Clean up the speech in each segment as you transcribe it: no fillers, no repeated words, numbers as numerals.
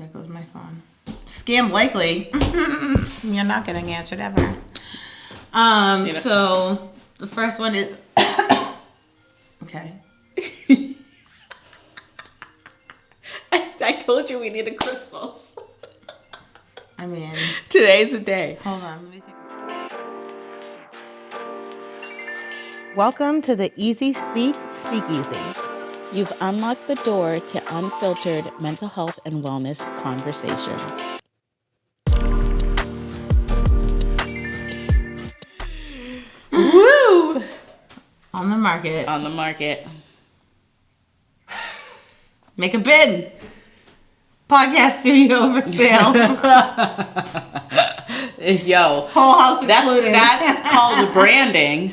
There goes my phone. Scam likely. You're not getting answered ever. So the first one is okay. I told you we needed crystals. I mean, today's the day. Hold on, let me take a... Welcome to the EasySpeak Speakeasy. You've unlocked the door to unfiltered mental health and wellness conversations. Woo! On the market. On the market. Make a bid. Podcast studio for sale. Yo. Whole house included. That's called branding.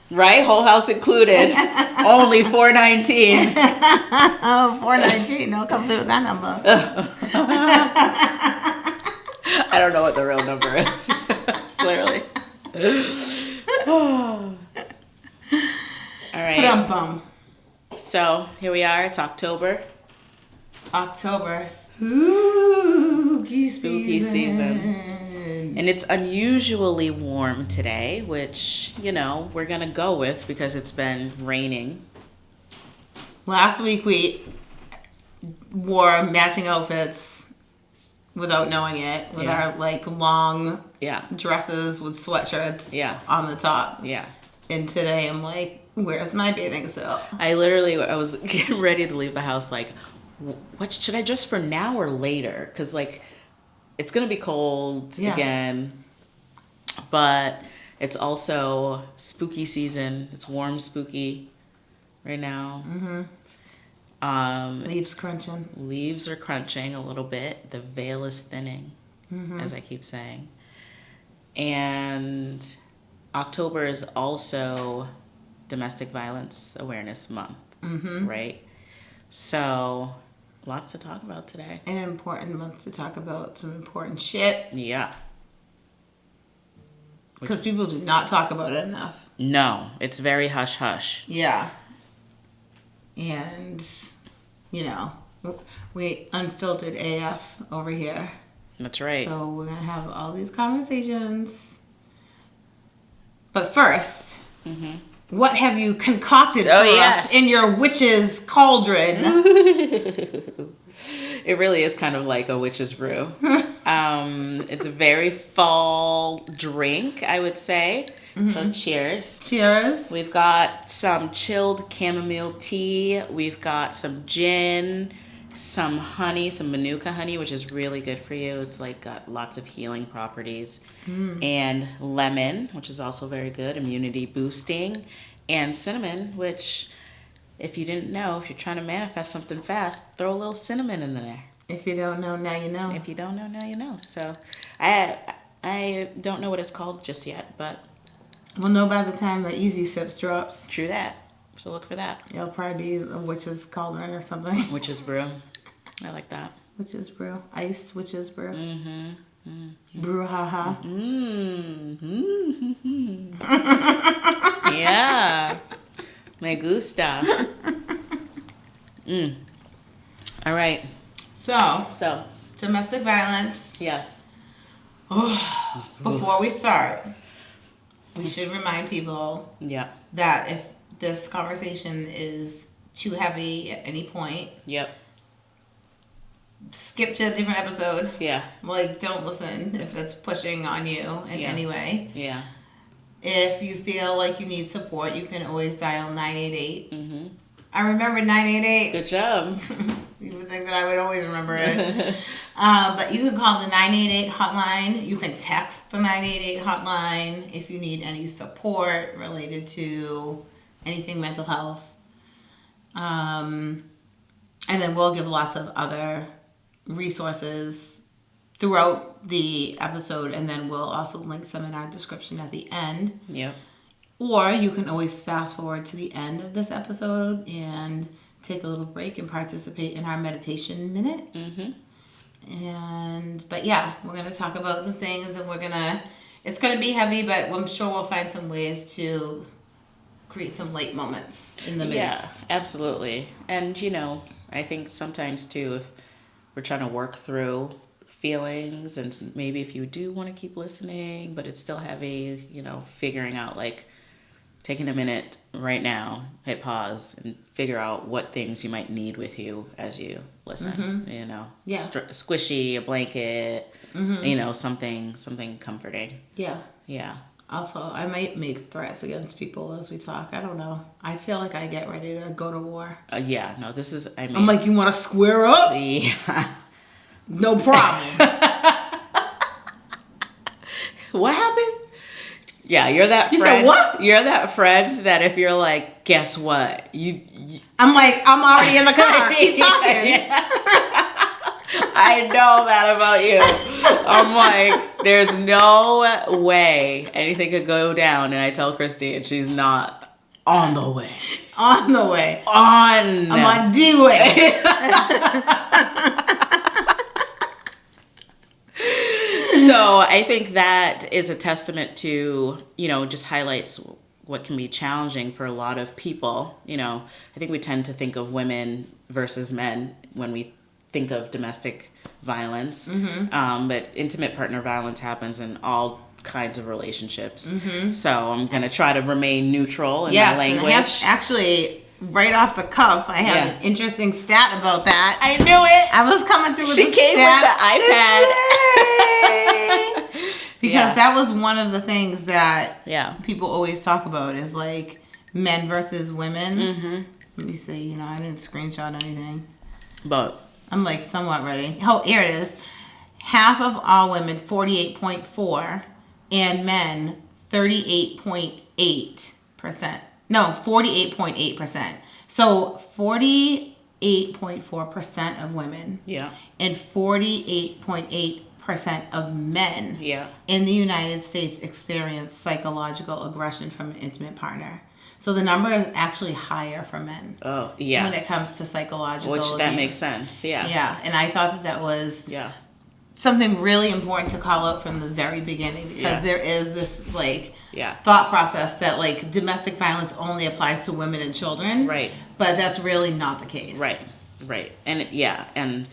Right? Whole house included. Only $419. Oh, $419. No, come through with that number. I don't know what the real number is. Clearly. All right. Bum. So here we are. It's October. Spooky season. And it's unusually warm today, which, we're going to go with because it's been raining. Last week we wore matching outfits without knowing it, with our long dresses with sweatshirts on the top. Yeah. And today I'm like, where's my bathing suit? I was getting ready to leave the house like, what should I dress for now or later? Because it's going to be cold again, but it's also spooky season. It's warm, spooky right now. Mm-hmm. Leaves crunching. Leaves are crunching a little bit. The veil is thinning, as I keep saying. And October is also Domestic Violence Awareness Month, right? So... lots to talk about today. An important month to talk about some important shit. Yeah. Because people do not talk about it enough. No, it's very hush-hush. Yeah. And, we unfiltered AF over here. That's right. So we're going to have all these conversations. But first... what have you concocted for us in your witch's cauldron? It really is kind of like a witch's brew. It's a very fall drink, I would say. So cheers. Cheers. We've got some chilled chamomile tea. We've got some gin, some honey, some manuka honey, which is really good for you. It's got lots of healing properties. And lemon, which is also very good, immunity boosting. And cinnamon, which, if you didn't know, if you're trying to manifest something fast, throw a little cinnamon in there. If you don't know, now you know. If you don't know, now you know. So I don't know what it's called just yet, but we'll know by the time the Easy Sips drops. True that. So look for that. It'll probably be a witch's cauldron or something. Witch's brew. I like that. Witch's brew. Iced witch's brew. Brouhaha. Yeah. Me gusta. All right. So, domestic violence. Yes. Before we start, we should remind people that if this conversation is too heavy at any point, skip to a different episode. Yeah. Don't listen if it's pushing on you in any way. Yeah. If you feel like you need support, you can always dial 988. I remember 988. Good job. You would think that I would always remember it. But you can call the 988 hotline. You can text the 988 hotline if you need any support related to anything mental health. And then we'll give lots of other resources throughout the episode, and then we'll also link some in our description at the end. Yep. Or you can always fast forward to the end of this episode and take a little break and participate in our meditation minute. But yeah, we're going to talk about some things, and it's going to be heavy, but I'm sure we'll find some ways to create some light moments in the midst. Yeah, absolutely. And, I think sometimes too, if we're trying to work through feelings, and maybe if you do want to keep listening, but it's still heavy, figuring out, like, taking a minute right now, hit pause, and figure out what things you might need with you as you listen. Yeah. Squishy, a blanket, something comforting. Yeah. Yeah. Also, I might make threats against people as we talk. I don't know. I feel like I get ready to go to war. This is, I'm like, you want to square up? Yeah. No problem. What happened? Yeah, you're that friend. You said what? You're that friend that if you're like, guess what? I'm like, I'm already in the car. Keep talking. Yeah. I know that about you. I'm like, there's no way anything could go down, and I tell Christy, and she's not on the way. On the way. I'm on the way. So I think that is a testament to, just highlights what can be challenging for a lot of people. I think we tend to think of women versus men when we think of domestic violence. But intimate partner violence happens in all kinds of relationships. So I'm going to try to remain neutral in my language. And I have actually... right off the cuff, I have an interesting stat about that. I knew it. I was coming through with she the came stats with the iPad. Because that was one of the things that people always talk about is like men versus women. Let me see. I didn't screenshot anything. But I'm like somewhat ready. Oh, here it is. Half of all women, 48.4%, and men, 38.8%. No, 48.8%. So 48.4% of women and 48.8% of men in the United States experience psychological aggression from an intimate partner. So the number is actually higher for men. Oh, yes. When it comes to psychological abuse. That makes sense, yeah. Yeah, and I thought that was something really important to call out from the very beginning, because there is this thought process that like domestic violence only applies to women and children, right? But that's really not the case, right. And and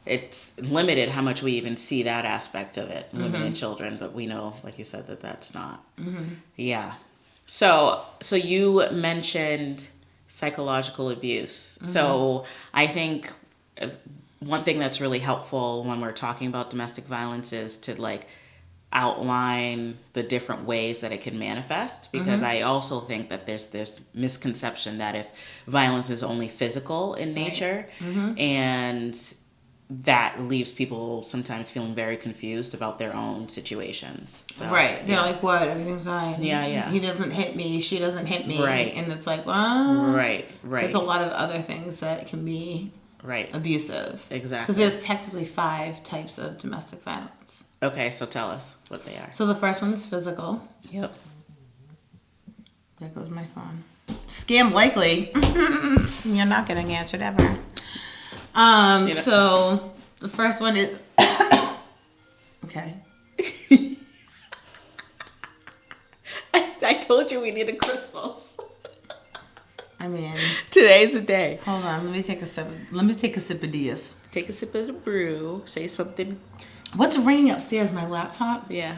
it's limited how much we even see that aspect of it, women and children. But we know, like you said, that that's not. So you mentioned psychological abuse. So I think one thing that's really helpful when we're talking about domestic violence is to like outline the different ways that it can manifest, because I also think that there's this misconception that if violence is only physical in nature, and that leaves people sometimes feeling very confused about their own situations. So, they're like, what? Everything's fine. He doesn't hit me. She doesn't hit me. Right. And it's like, well, right. There's a lot of other things that can be abusive. Exactly. Because there's technically 5 types of domestic violence. Okay, so tell us what they are. So the first one is physical. Yep. There goes my phone. Scam likely. You're not getting answered ever. So the first one is okay. I told you we needed crystals. I mean, today's the day. Hold on, let me take a sip of this. Take a sip of the brew. Say something. What's ringing upstairs? My laptop? Yeah.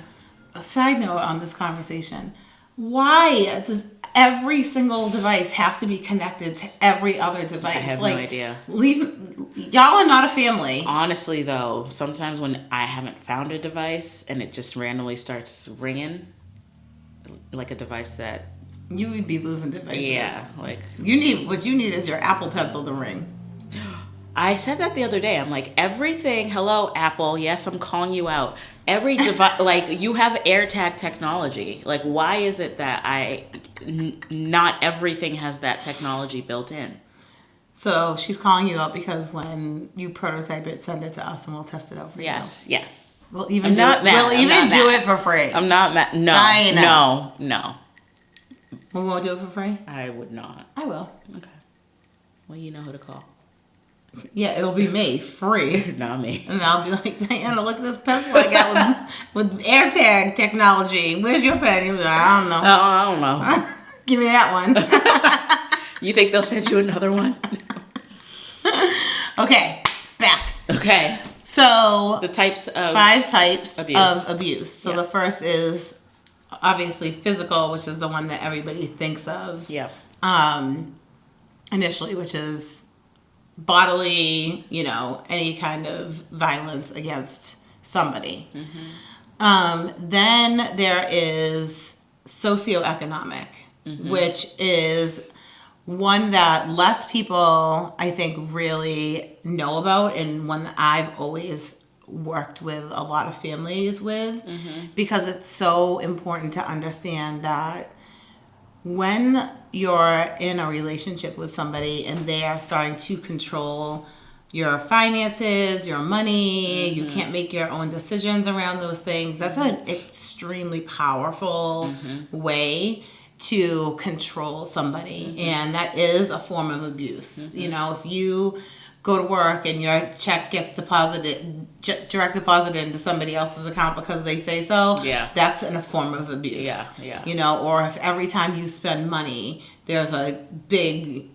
A side note on this conversation. Why does every single device have to be connected to every other device? I have no idea. Y'all are not a family. Honestly, though, sometimes when I haven't found a device and it just randomly starts ringing, like a device that... You would be losing devices. Yeah, like... What you need is your Apple Pencil to ring. I said that the other day. I'm like, everything, hello, Apple, yes, I'm calling you out. Every device, like, you have AirTag technology. Like, why is it that not everything has that technology built in? So she's calling you out because when you prototype it, send it to us and we'll test it out for you. Yes. We'll even do it for free. I'm not mad. No. We won't do it for free? I would not. I will. Okay. Well, you know who to call. Yeah, it'll be me, free. Not me. And I'll be like, Diana, look at this pencil I got with AirTag technology. Where's your pen? He'll be like, I don't know. I don't know. Give me that one. You think they'll send you another one? Okay, back. Okay. Okay. So The types of 5 types abuse. of abuse. So Yeah. the first is obviously physical, which is the one that everybody thinks of. Yeah. Initially, which is bodily, any kind of violence against somebody. Then there is socioeconomic, which is one that less people, I think, really know about, and one that I've always worked with a lot of families with, because it's so important to understand that when you're in a relationship with somebody and they are starting to control your finances, your money, you can't make your own decisions around those things, that's an extremely powerful way to control somebody. And that is a form of abuse. If you go to work and your check gets direct deposited into somebody else's account because they say so, that's in a form of abuse. Or if every time you spend money, there's a big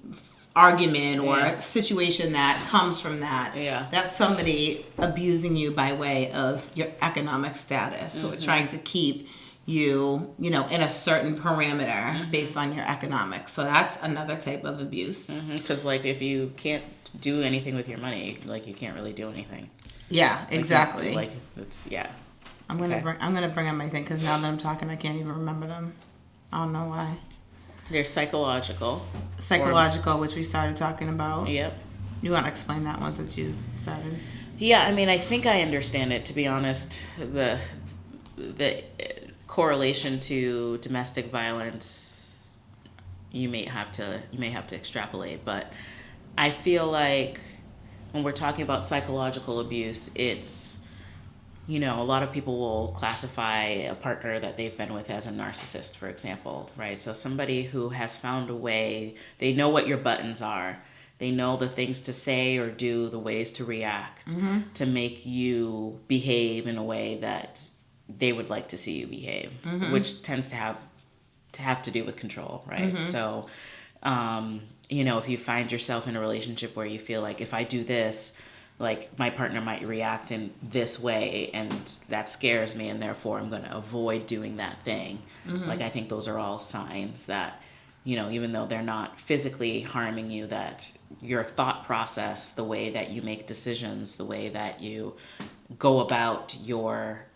argument or situation that comes from that, that's somebody abusing you by way of your economic status. So trying to keep you, in a certain parameter based on your economics. So that's another type of abuse. Because if you can't do anything with your money, you can't really do anything. Yeah, exactly. It's I'm gonna bring up my thing because now that I'm talking, I can't even remember them. I don't know why. There's psychological, which we started talking about. Yep. You want to explain that one since you started? Yeah, I think I understand it. To be honest, the correlation to domestic violence, you may have to extrapolate, but I feel like when we're talking about psychological abuse, it's, a lot of people will classify a partner that they've been with as a narcissist, for example, right? So somebody who has found a way, they know what your buttons are, they know the things to say or do, the ways to react to make you behave in a way that they would like to see you behave, which tends to have to do with control, right? So, if you find yourself in a relationship where you feel like if I do this, my partner might react in this way and that scares me and therefore I'm going to avoid doing that thing. I think those are all signs that, even though they're not physically harming you, that your thought process, the way that you make decisions, the way that you go about your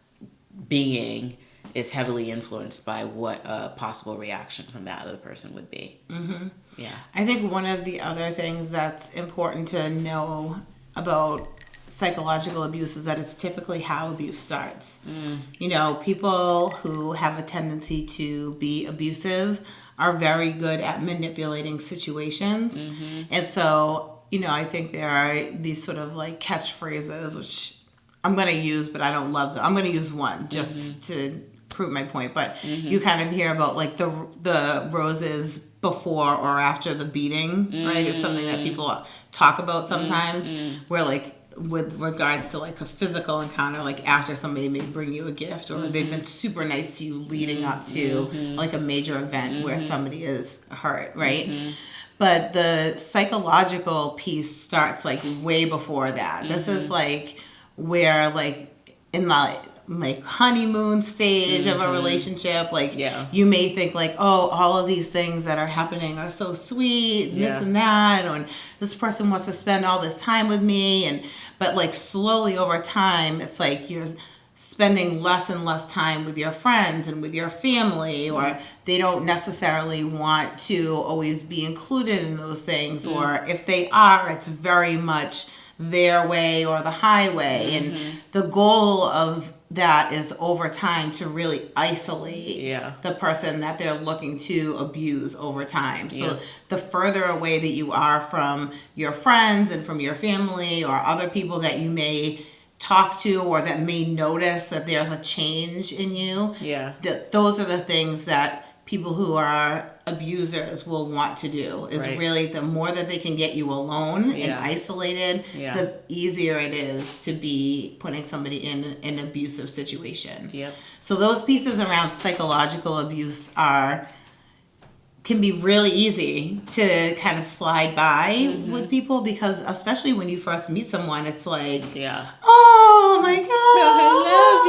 being is heavily influenced by what a possible reaction from that other person would be. Yeah. I think one of the other things that's important to know about psychological abuse is that it's typically how abuse starts. People who have a tendency to be abusive are very good at manipulating situations. And so, I think there are these sort of catchphrases, which I'm going to use, but I don't love them. I'm going to use one just to prove my point. But you kind of hear about the roses before or after the beating, right? It's something that people talk about sometimes, where with regards to a physical encounter, after somebody may bring you a gift or they've been super nice to you leading up to a major event where somebody is hurt, right? But the psychological piece starts way before that. This is where in the honeymoon stage of a relationship, you may think all of these things that are happening are so sweet, and this and that, and this person wants to spend all this time with me, but slowly over time it's you're spending less and less time with your friends and with your family, or they don't necessarily want to always be included in those things, or if they are, it's very much their way or the highway. And the goal of that is over time to really isolate the person that they're looking to abuse over time. So the further away that you are from your friends and from your family or other people that you may talk to or that may notice that there's a change in you, those are the things that people who are abusers will want to do, is really the more that they can get you alone and isolated, the easier it is to be putting somebody in an abusive situation. So those pieces around psychological abuse are can be really easy to kind of slide by with people, because especially when you first meet someone, it's like, oh my God, So I love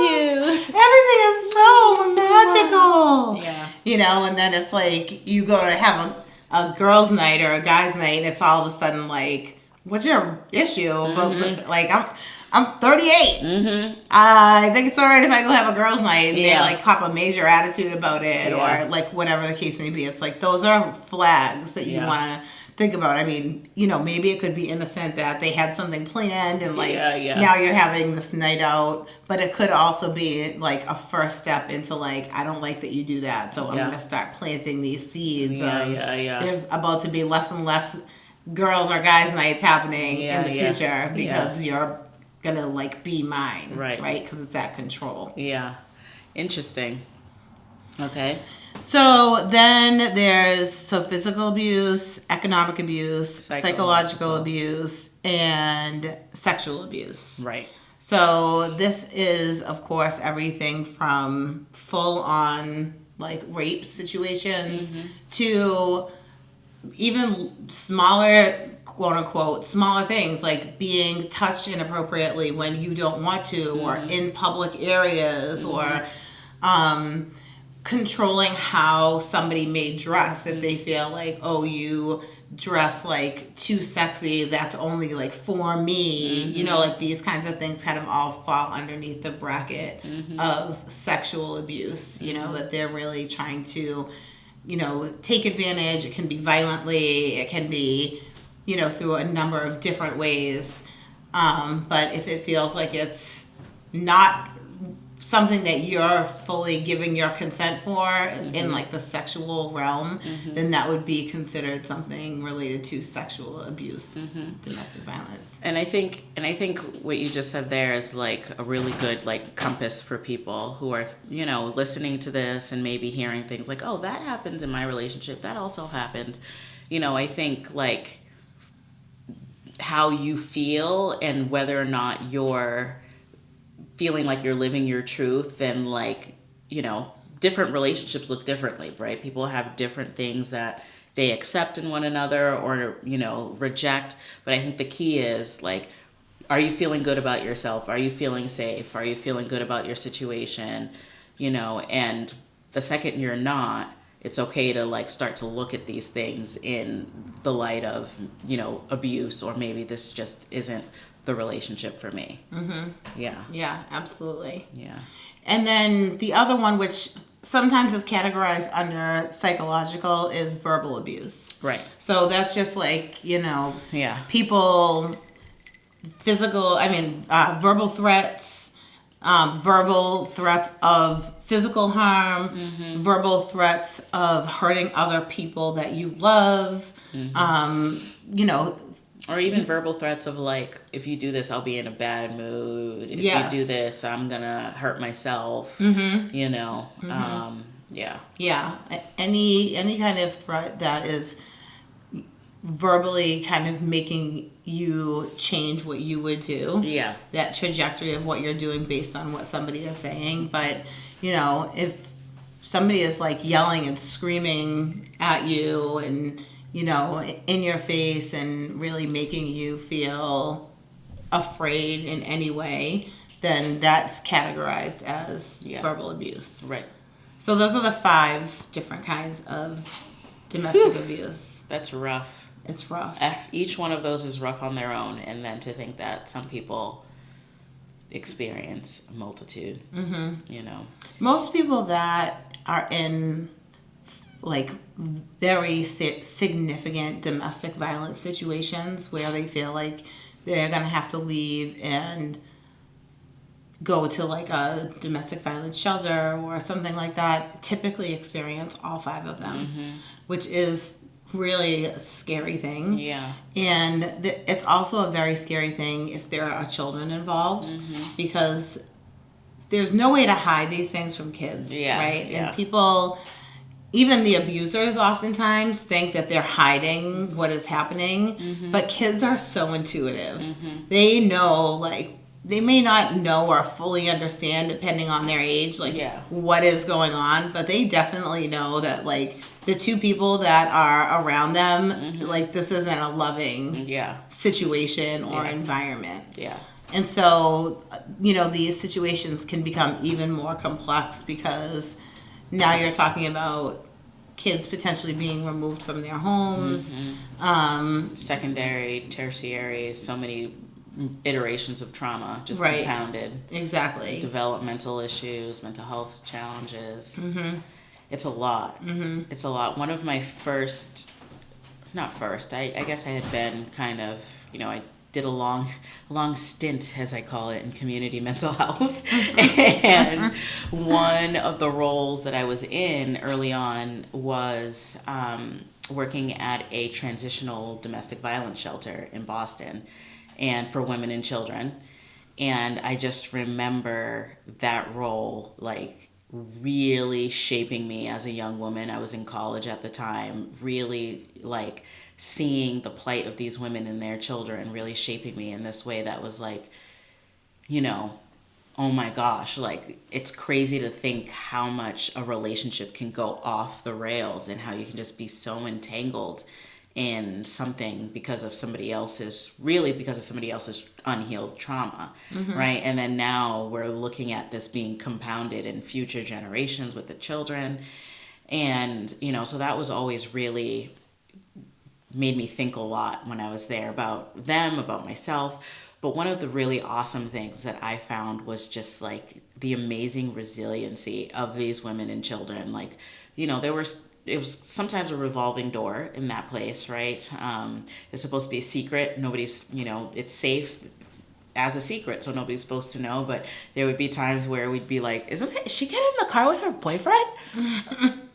everything is so you. magical. Yeah. You know, and then it's like you go to have a girls' night or a guys' night, and it's all of a sudden like, what's your issue? But like, I'm 38. I think it's all right if I go have a girls' night, and they like cop a major attitude about it, or like whatever the case may be. It's like those are flags that you want to think about. I mean, you know, maybe it could be innocent that they had something planned, and like now you're having this night out, but it could also be like a first step into like, I don't like that you do that, so I'm gonna start planting these seeds there's about to be less and less girls or guys nights happening in the future, because you're gonna like be mine, right? Because it's that control. Yeah, interesting. Okay. So then there's physical abuse, economic abuse, psychological abuse, and sexual abuse. Right. So this is, of course, everything from full on like rape situations to even smaller, quote unquote, smaller things like being touched inappropriately when you don't want to, or in public areas, or controlling how somebody may dress. If they feel like, oh, you dress like too sexy, that's only like for me, you know, like these kinds of things kind of all fall underneath the bracket of sexual abuse, you know, that they're really trying to, you know, take advantage. It can be violently, it can be, you know, through a number of different ways. But if it feels like it's not something that you're fully giving your consent for in like the sexual realm, then that would be considered something related to sexual abuse, domestic violence. And I think what you just said there is like a really good like compass for people who are, you know, listening to this and maybe hearing things like, oh, that happens in my relationship, that also happens. You know, I think like how you feel and whether or not you're feeling like you're living your truth, and like, you know, different relationships look differently, right? People have different things that they accept in one another or, you know, reject. But I think the key is like, are you feeling good about yourself? Are you feeling safe? Are you feeling good about your situation? You know, and the second you're not, it's okay to like start to look at these things in the light of, you know, abuse, or maybe this just isn't the relationship for me. Yeah, absolutely. Yeah. And then the other one, which sometimes is categorized under psychological, is verbal abuse. Right. So that's just like, you know, people, verbal threats, verbal threats of physical harm, verbal threats of hurting other people that you love, you know, or even verbal threats of like, if you do this, I'll be in a bad mood. If you do this, I'm gonna hurt myself. You know, yeah. Any kind of threat that is verbally kind of making you change what you would do. Yeah. That trajectory of what you're doing based on what somebody is saying. But, you know, if somebody is like yelling and screaming at you and, you know, in your face and really making you feel afraid in any way, then that's categorized as verbal abuse. Right. So those are the 5 different kinds of domestic abuse. That's rough. It's rough. Each one of those is rough on their own, and then to think that some people experience a multitude, you know. Most people that are in like very significant domestic violence situations where they feel like they're going to have to leave and go to like a domestic violence shelter or something like that, typically experience all 5 of them, which is really a scary thing. Yeah. And it's also a very scary thing if there are children involved, because there's no way to hide these things from kids, right? Yeah. And people, even the abusers oftentimes think that they're hiding what is happening, but kids are so intuitive. They know, like, they may not know or fully understand, depending on their age, like what is going on, but they definitely know that like the two people that are around them, like this isn't a loving situation or environment. Yeah. And so, these situations can become even more complex because now you're talking about kids potentially being removed from their homes. Secondary, tertiary, so many iterations of trauma just Right. compounded. Exactly. Developmental issues, mental health challenges. It's a lot. It's a lot. One of my I guess I had been kind of, I did a long stint, as I call it, in community mental health. And one of the roles that I was in early on was working at a transitional domestic violence shelter in Boston, and for women and children. And I just remember that role, like, really shaping me as a young woman. I was in college at the time, really, like, seeing the plight of these women and their children really shaping me in this way that was like, oh my gosh, like, it's crazy to think how much a relationship can go off the rails and how you can just be so entangled in something because of somebody else's unhealed trauma, right? And then now we're looking at this being compounded in future generations with the children. And, so that was always really made me think a lot when I was there about them, about myself. But one of the really awesome things that I found was just like the amazing resiliency of these women and children. Like, it was sometimes a revolving door in that place, right? It's supposed to be a secret. Nobody's, it's safe as a secret, so nobody's supposed to know. But there would be times where we'd be like, is she getting in the car with her boyfriend?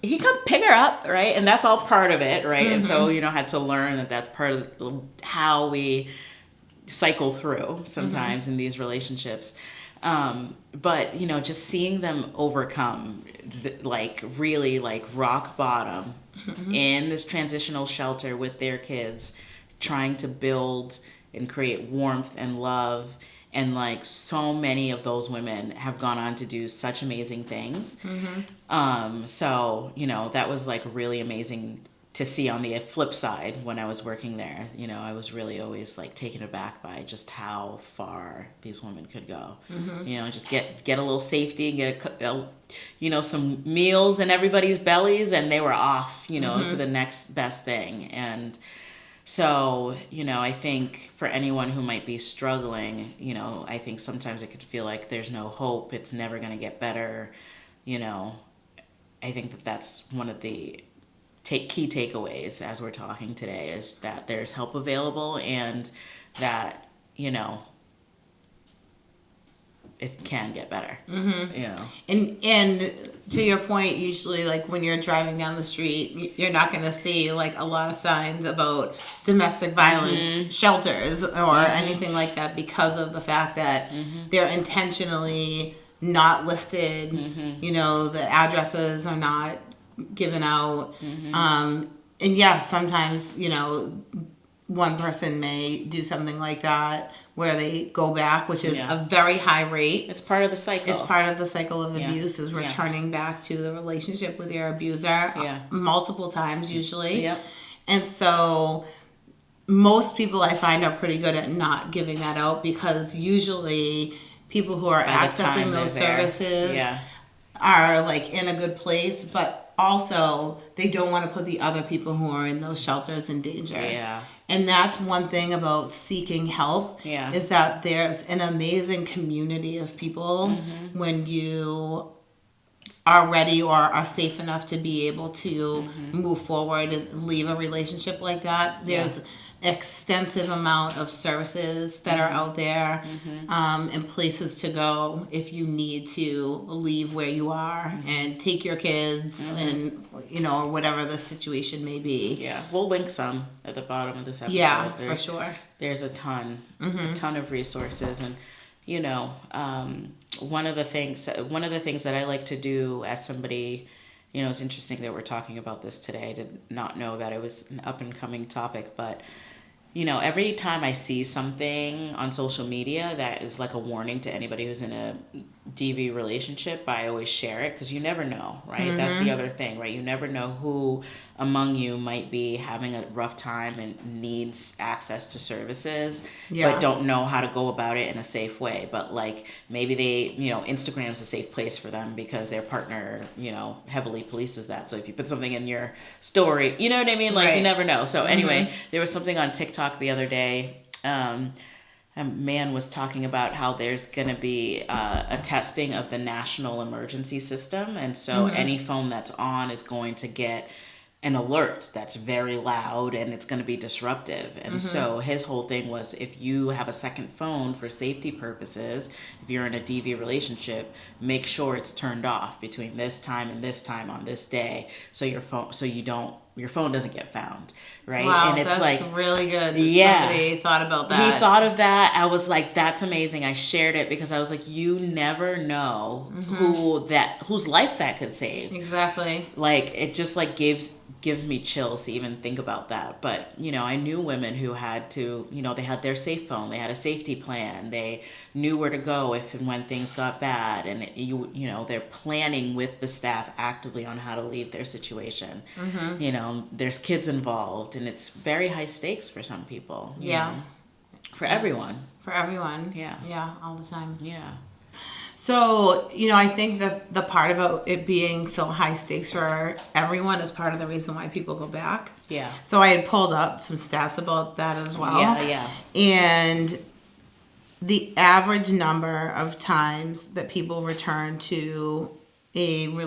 He come pick her up, right? And that's all part of it, right? And so, had to learn that that's part of how we cycle through sometimes in these relationships. But, just seeing them overcome, really, rock bottom in this transitional shelter with their kids, trying to build and create warmth and love. And, so many of those women have gone on to do such amazing things. So, that was, really amazing to see on the flip side when I was working there. I was really always taken aback by just how far these women could go. Just get a little safety, get some meals in everybody's bellies, and they were off, to the next best thing. And so, I think for anyone who might be struggling, I think sometimes it could feel like there's no hope, it's never going to get better. I think that's one of the key takeaways as we're talking today, is that there's help available, and that it can get better. And to your point, usually when you're driving down the street, you're not going to see a lot of signs about domestic violence shelters or anything like that, because of the fact that they're intentionally not listed. The addresses are not given out. And sometimes one person may do something like that where they go back, which is a very high rate. It's part of the cycle. It's part of the cycle of abuse, is returning back to the relationship with your abuser multiple times usually. And so most people, I find, are pretty good at not giving that out, because usually people who are accessing those services are in a good place, but also they don't want to put the other people who are in those shelters in danger. And that's one thing about seeking help, is that there's an amazing community of people when you are ready or are safe enough to be able to move forward and leave a relationship like that. There's extensive amount of services that are out there, and places to go if you need to leave where you are and take your kids, and or whatever the situation may be. We'll link some at the bottom of this episode. For sure. There's a ton of resources. And one of the things that I like to do as somebody, it's interesting that we're talking about this today. I did not know that it was an up and coming topic, but every time I see something on social media that is like a warning to anybody who's in a DV relationship, but I always share it because you never know, right? That's the other thing, right? You never know who among you might be having a rough time and needs access to services, but don't know how to go about it in a safe way. But like maybe they, Instagram's a safe place for them because their partner, heavily polices that. So if you put something in your story, you know what I mean? Like you never know. So anyway, there was something on TikTok the other day. A man was talking about how there's going to be a testing of the national emergency system. And so any phone that's on is going to get an alert that's very loud and it's going to be disruptive. And so his whole thing was, if you have a second phone for safety purposes, if you're in a DV relationship, make sure it's turned off between this time and this time on this day, so your phone doesn't get found, right? Wow, and it's that's like really good. Yeah, somebody thought about that. He thought of that. I was like, that's amazing. I shared it because I was like, you never know whose life that could save. Exactly. Like it just like gives me chills to even think about that. But I knew women who had to, they had their safe phone, they had a safety plan, they knew where to go if and when things got bad, and they're planning with the staff actively on how to leave their situation. There's kids involved, and it's very high stakes for some people. You know, for everyone. Yeah, all the time. Yeah. So, I think that the part about it being so high stakes for everyone is part of the reason why people go back. Yeah. So I had pulled up some stats about that as well. Yeah. And the average number of times that people return to a violent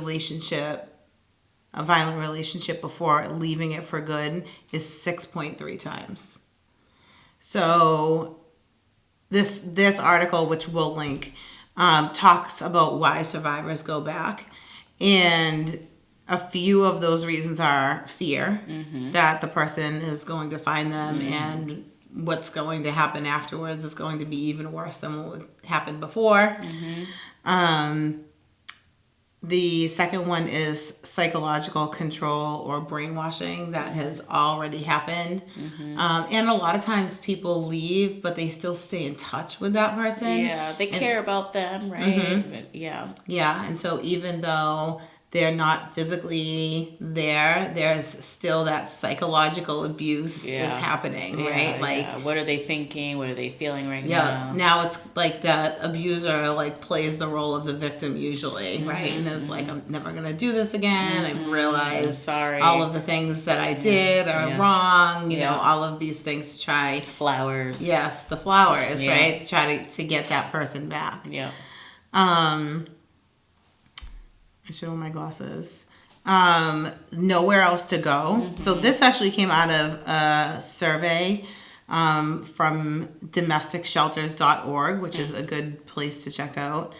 relationship before leaving it for good is 6.3 times. So this article, which we'll link, talks about why survivors go back, and a few of those reasons are fear that the person is going to find them and what's going to happen afterwards is going to be even worse than what happened before. The second one is psychological control or brainwashing that has already happened. And a lot of times people leave, but they still stay in touch with that person. Yeah, they care about them, right? Yeah. Yeah, and so even though they're not physically there, there's still that psychological abuse is happening, right? Like, what are they thinking? What are they feeling right yeah, now? now it's like the abuser like plays the role of the victim usually, right? And it's like, I'm never gonna do this again. I've realized sorry. all of the things that I did are wrong. You know, all of these things to try. Flowers. Yes, the flowers, right? To try to get that person back. Yeah. I should wear my glasses. Nowhere else to go. So this actually came out of a survey from domesticshelters.org, which is a good place to check out.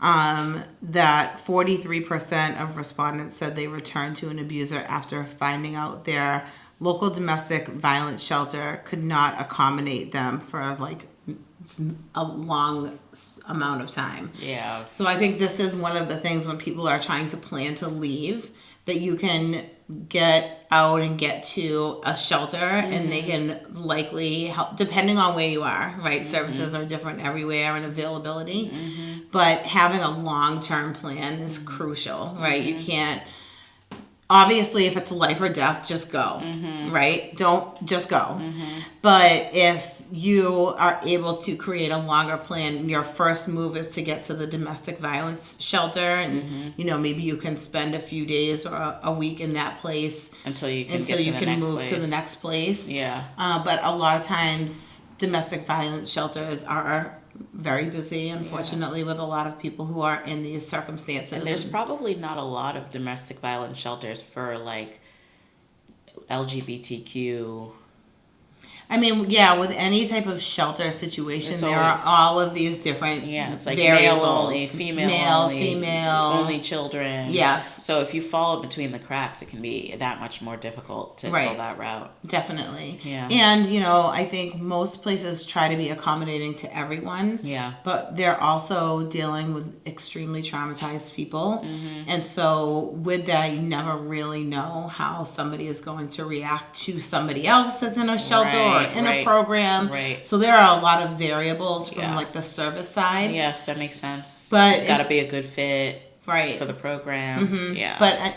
That 43% of respondents said they returned to an abuser after finding out their local domestic violence shelter could not accommodate them for like a long amount of time. Yeah. So I think this is one of the things when people are trying to plan to leave, that you can get out and get to a shelter and they can likely help, depending on where you are, right? Services are different everywhere and availability, but having a long-term plan is crucial, right? You can't, obviously if it's life or death, just go, right? Don't just go. But if you are able to create a longer plan, your first move is to get to the domestic violence shelter, and maybe you can spend a few days or a week in that place until you can move to the next place. Yeah. But a lot of times domestic violence shelters are very busy, unfortunately, with a lot of people who are in these circumstances. And there's probably not a lot of domestic violence shelters for like LGBTQ. I mean, yeah, with any type of shelter situation, there are all of these different it's like variables. Male only, female only, female, only children. Yes. So if you fall between the cracks, it can be that much more difficult to go that route. Definitely. Yeah. And, I think most places try to be accommodating to everyone. Yeah. But they're also dealing with extremely traumatized people. And so with that, you never really know how somebody is going to react to somebody else that's in a shelter or Right, in a right, program. right. So there are a lot of variables from Yeah. like the service side. Yes, that makes sense. But it's got to be a good fit right for the program. Yeah. But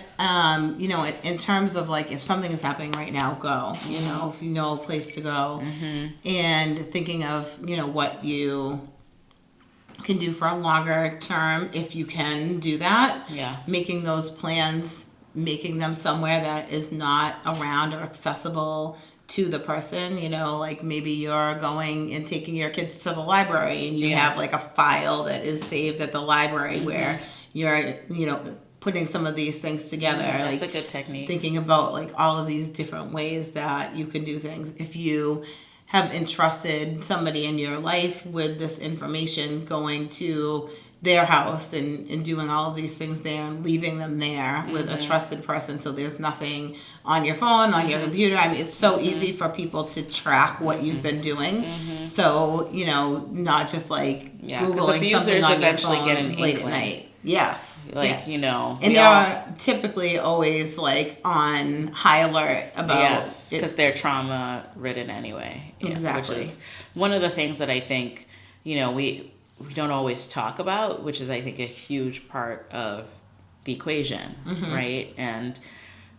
you know, in terms of like if something is happening right now, go. You know, if you know a place to go, and thinking of you know what you can do for a longer term if you can do that. Yeah. Making those plans, making them somewhere that is not around or accessible to the person, you know, like maybe you're going and taking your kids to the library and you Yeah. have like a file that is saved at the library where you're, you know, putting some of these things together. That's like a good technique. thinking about like all of these different ways that you can do things. If you have entrusted somebody in your life with this information, going to their house and doing all of these things there and leaving them there with a trusted person, so there's nothing on your phone, on your computer. I mean, it's so easy for people to track what you've been doing. So, you know, not just like Googling something on your phone get an late at inkling. night. Yes. Like, you know. And they're typically always like on high alert about yes, because they're trauma ridden anyway. Yeah, exactly. Which is one of the things that I think, you know, we don't always talk about, which is I think a huge part of the equation, right? And,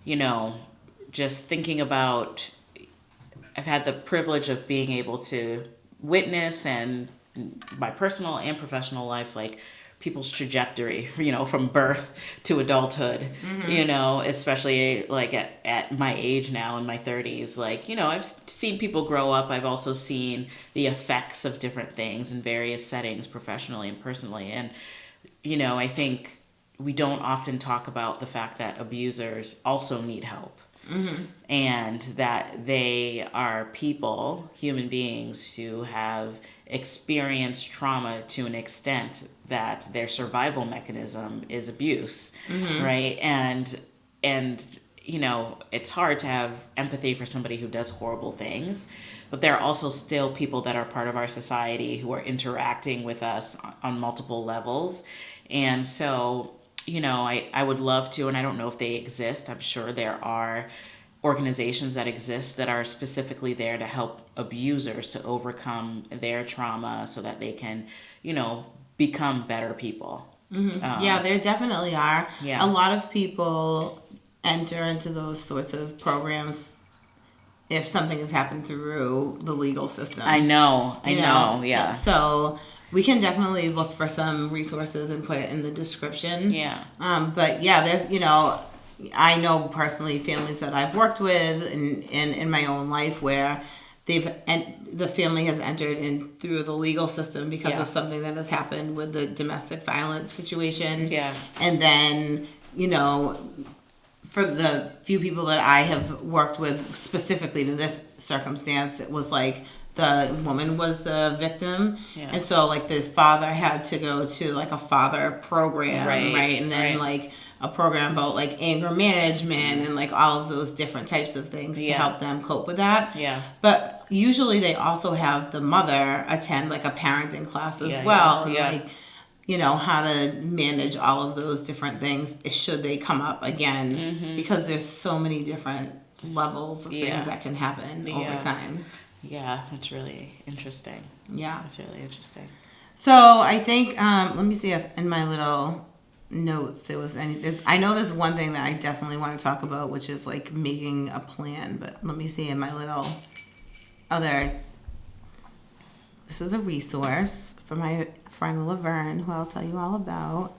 you know, just thinking about, I've had the privilege of being able to witness and my personal and professional life, like people's trajectory, you know, from birth to adulthood, you know, especially like at my age now in my 30s, like, you know, I've seen people grow up. I've also seen the effects of different things in various settings, professionally and personally. And, you know, I think we don't often talk about the fact that abusers also need help. And that they are people, human beings, who have experienced trauma to an extent that their survival mechanism is abuse, right? And you know, it's hard to have empathy for somebody who does horrible things, but there are also still people that are part of our society who are interacting with us on multiple levels. And so, you know, I would love to, and I don't know if they exist. I'm sure there are organizations that exist that are specifically there to help abusers to overcome their trauma so that they can, you know, become better people. Yeah, there definitely are. Yeah. A lot of people enter into those sorts of programs if something has happened through the legal system. I know, yeah. So we can definitely look for some resources and put it in the description. Yeah. But yeah, there's, you know, I know personally families that I've worked with and in my own life where the family has entered in through the legal system because of something that has happened with the domestic violence situation. Yeah. And then, you know, for the few people that I have worked with specifically to this circumstance, it was like the woman was the victim. Yeah. And so like the father had to go to like a father program, right? And then like a program about like anger management and like all of those different types of things to help them cope with that. Yeah. But usually they also have the mother attend like a parenting class as well. Yeah. And like, you know, how to manage all of those different things should they come up again, because there's so many different levels of things that can happen over time. Yeah, that's really interesting. Yeah. That's really interesting. So I think, let me see if in my little notes there was I know there's one thing that I definitely want to talk about, which is like making a plan, but let me see in my little this is a resource for my friend Laverne, who I'll tell you all about.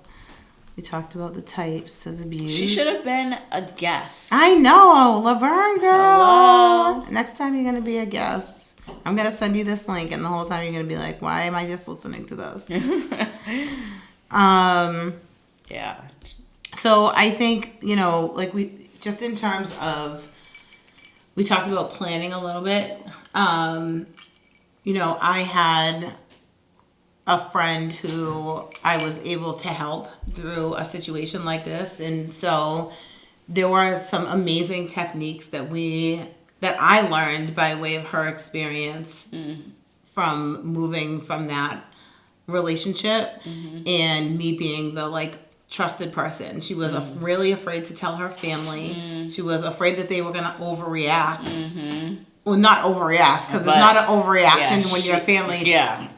We talked about the types of abuse. She should have been a guest. I know, Laverne girl. Hello. Next time you're gonna be a guest, I'm gonna send you this link, and the whole time you're gonna be like, "Why am I just listening to this?" Yeah. So I think, you know, like we just in terms of, we talked about planning a little bit. You know, I had a friend who I was able to help through a situation like this, and so there were some amazing techniques that I learned by way of her experience from moving from that relationship, and me being the like trusted person. She was really afraid to tell her family. She was afraid that they were going to overreact. well, not overreact, because it's not an overreaction when your family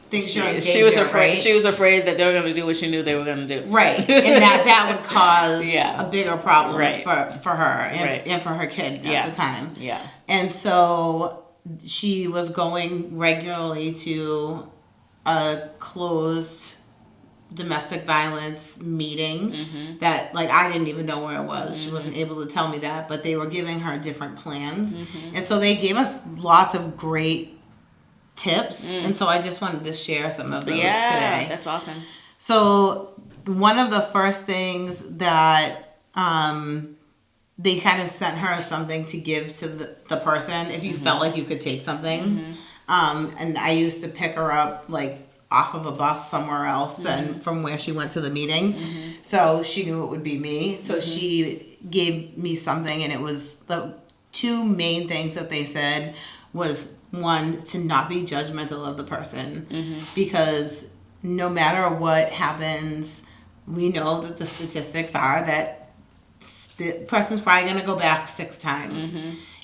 thinks you're in danger, she was afraid. right? She was afraid that they were going to do what she knew they were going to do. Right, and that would cause a bigger problem for her and for her kid at the time. Yeah. And so she was going regularly to a closed domestic violence meeting that, like, I didn't even know where it was. She wasn't able to tell me that, but they were giving her different plans. And so they gave us lots of great tips. And so I just wanted to share some of those today. That's awesome. So one of the first things that they kind of sent her something to give to the person if you felt like you could take something. And I used to pick her up, like, off of a bus somewhere else than from where she went to the meeting. So she knew it would be me. So she gave me something, and it was the two main things that they said was, one, to not be judgmental of the person, because no matter what happens, we know that the statistics are that the person's probably going to go back 6 times.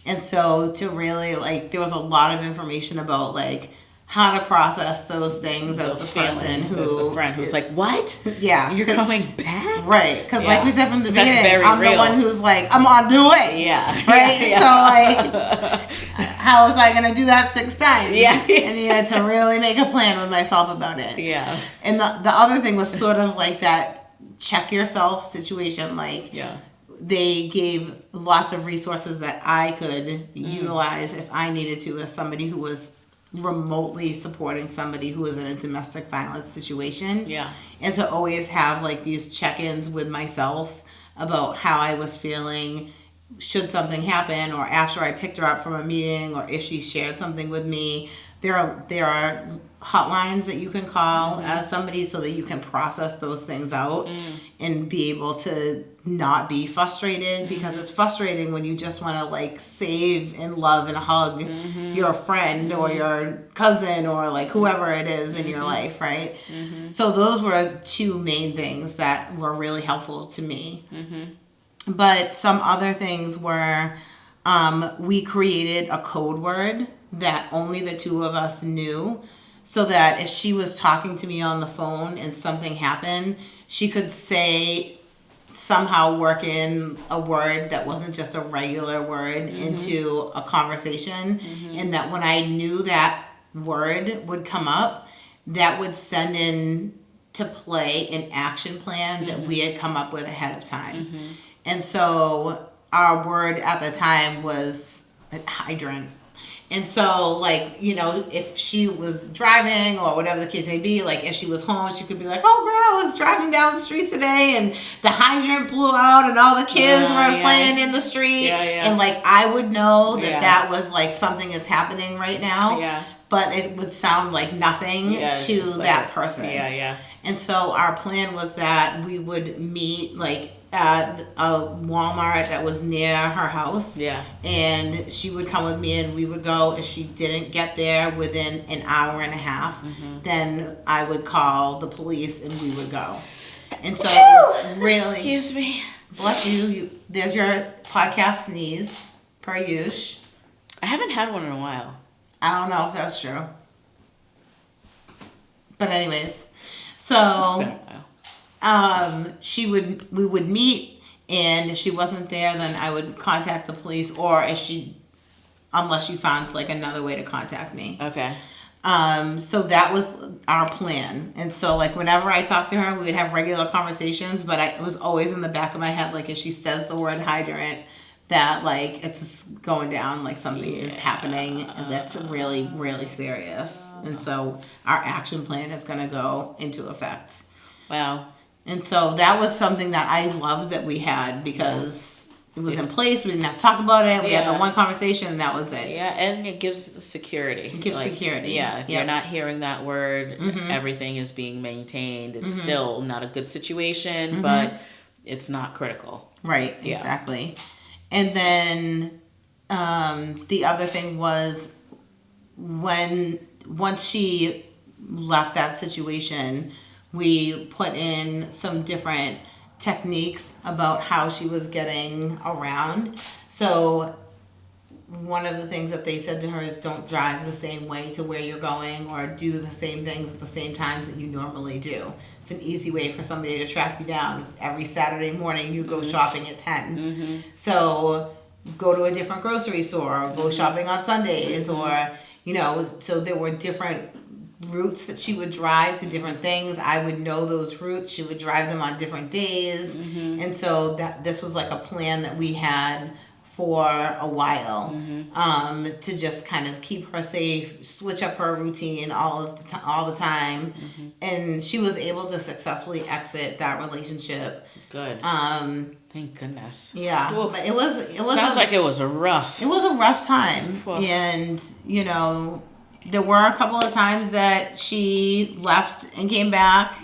And so to really, like, there was a lot of information about, like, how to process those things as the person who... As the friend who's like, what? Yeah. You're coming back? Right. Because like we said from the beginning, I'm real. the one who's like, I'm going to do it. Yeah. Right? So, like, how was I going to do that 6 times? Yeah. And you had to really make a plan with myself about it. Yeah. And the other thing was sort of like that check yourself situation. Like, they gave lots of resources that I could utilize if I needed to, as somebody who was remotely supporting somebody who was in a domestic violence situation. And to always have, like, these check-ins with myself about how I was feeling should something happen, or after I picked her up from a meeting, or if she shared something with me. There are hotlines that you can call as somebody so that you can process those things out and be able to not be frustrated, because it's frustrating when you just want to, like, save and love and hug your friend or your cousin or, like, whoever it is in your life, right? So those were 2 main things that were really helpful to me. But some other things were, we created a code word that only the 2 of us knew, so that if she was talking to me on the phone and something happened, she could somehow work in a word that wasn't just a regular word into a conversation. And that when I knew that word would come up, that would send in to play an action plan that we had come up with ahead of time. And so our word at the time was hydrant. And so, like, you know, if she was driving or whatever the case may be, like, if she was home, she could be like, oh, girl, I was driving down the street today and the hydrant blew out and all the kids were playing in the street. And, like, I would know that that was, like, something is happening right now. But it would sound like nothing to that person. And so our plan was that we would meet, like, at a Walmart that was near her house. And she would come with me, and we would go. If she didn't get there within an hour and a half, then I would call the police and we would go. And so it was really... Excuse me. Bless you. There's your podcast sneeze, per use. I haven't had one in a while. I don't know if that's true. But anyways, so... It's been a while. We would meet, and if she wasn't there, then I would contact the police, or unless she found, like, another way to contact me. Okay. So that was our plan. And so, like, whenever I talked to her, we would have regular conversations, but it was always in the back of my head, like, if she says the word hydrant, that, like, it's going down, like, something is happening, and that's really, really serious. And so our action plan is going to go into effect. Wow. And so that was something that I loved that we had, because it was in place. We didn't have to talk about it. We had the one conversation, and that was it. Yeah, and it gives security. It gives security. Yeah, if you're not hearing that word, everything is being maintained. It's still not a good situation, but it's not critical. Right, exactly. And then the other thing was, once she left that situation, we put in some different techniques about how she was getting around. So one of the things that they said to her is don't drive the same way to where you're going or do the same things at the same times that you normally do. It's an easy way for somebody to track you down. Every Saturday morning you go shopping at 10. So go to a different grocery store or go shopping on Sundays or, you know, so there were different routes that she would drive to different things. I would know those routes. She would drive them on different days. And so this was like a plan that we had for a while, to just kind of keep her safe, switch up her routine all the time, and she was able to successfully exit that relationship. Good. Thank goodness. Yeah, Oof. but it was sounds like it was a rough. It was a rough time, Oof. and you know, there were a couple of times that she left and came back,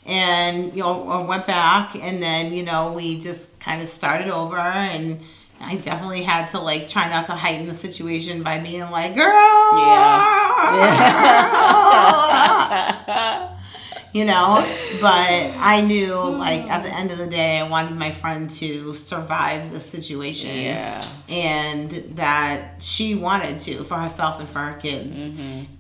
and you know, or went back, and then you know, we just kind of started over and. I definitely had to like try not to heighten the situation by being like, girl, you know, but I knew like at the end of the day, I wanted my friend to survive the situation, and that she wanted to for herself and for her kids,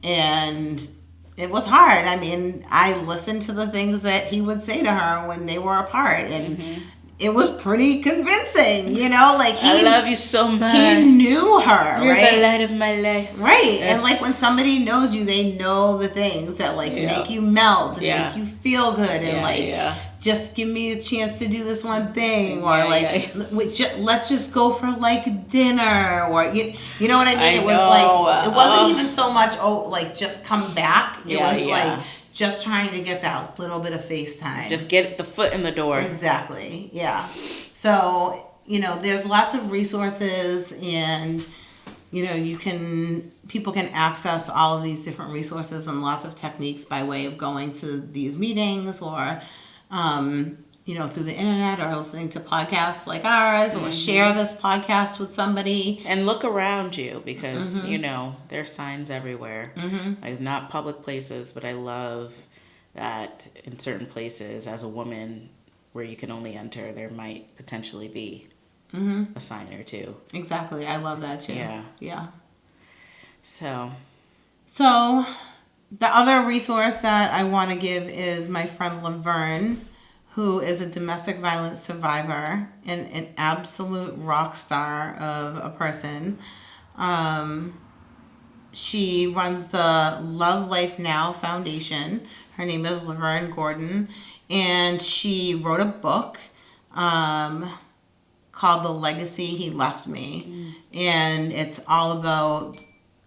and it was hard. I mean, I listened to the things that he would say to her when they were apart, and it was pretty convincing, you know, like I love you so much. He knew her, You're right? the light of my life. Right. And like when somebody knows you, they know the things that like make you melt and make you feel good and just give me a chance to do this one thing or let's just go for like dinner or you know what I mean? It was like it wasn't even so much like just come back. It was like just trying to get that little bit of FaceTime. Just get the foot in the door. Exactly. Yeah. So, you know, there's lots of resources and, you know, people can access all of these different resources and lots of techniques by way of going to these meetings or, you know, through the internet or listening to podcasts like ours or share this podcast with somebody. And look around you because, you know, there's signs everywhere. Like not public places, but I love that in certain places as a woman where you can only enter, there might potentially be a sign or two. Exactly. I love that too. Yeah. Yeah. So the other resource that I want to give is my friend Laverne, who is a domestic violence survivor and an absolute rock star of a person. She runs the Love Life Now Foundation. Her name is Laverne Gordon, and she wrote a book called The Legacy He Left Me. And it's all about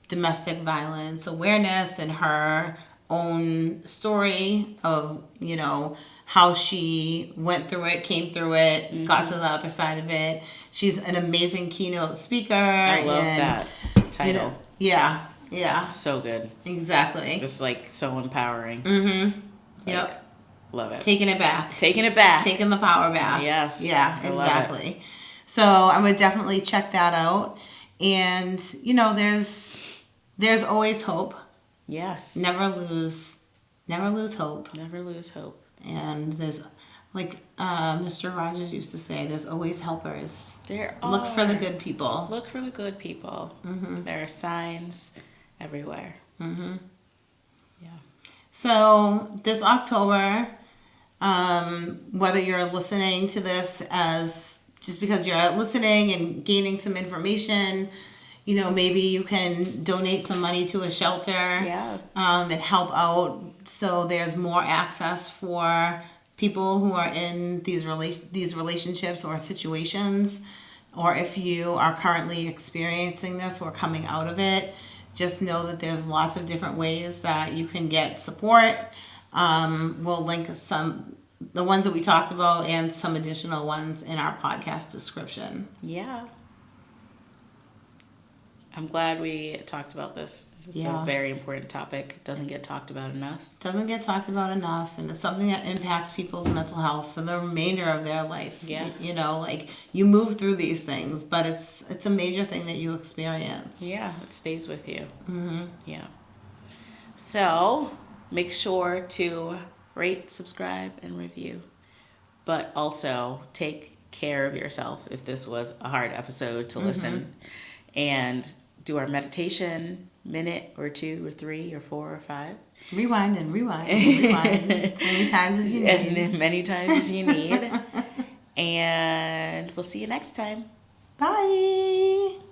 domestic violence awareness and her own story of, you know, how she went through it, came through it, got to the other side of it. She's an amazing keynote speaker. I love that title. You know, yeah. So good. Exactly. Just like so empowering. Yep. Love it. Taking it back. Taking it back. Taking the power back. Yes. Yeah, I exactly. So I would definitely check that out. And, you know, there's always hope. Yes. Never lose hope. Never lose hope. And there's, like Mr. Rogers used to say, there's always helpers. There are. Look for the good people. Look for the good people. There are signs everywhere. Yeah. So this October, whether you're listening to this as just because you're listening and gaining some information, you know, maybe you can donate some money to a shelter and help out so there's more access for people who are in these relationships or situations, or if you are currently experiencing this or coming out of it, just know that there's lots of different ways that you can get support. We'll link the ones that we talked about and some additional ones in our podcast description. Yeah. I'm glad we talked about this. It's a very important topic. It doesn't get talked about enough. And it's something that impacts people's mental health for the remainder of their life. Yeah. You know, like you move through these things, but it's a major thing that you experience. Yeah, it stays with you. Yeah. So make sure to rate, subscribe, and review. But also take care of yourself if this was a hard episode to listen. and do our meditation minute or 2 or 3 or 4 or 5. Rewind and rewind and rewind as many times as you need. As many times as you need. And we'll see you next time. Bye.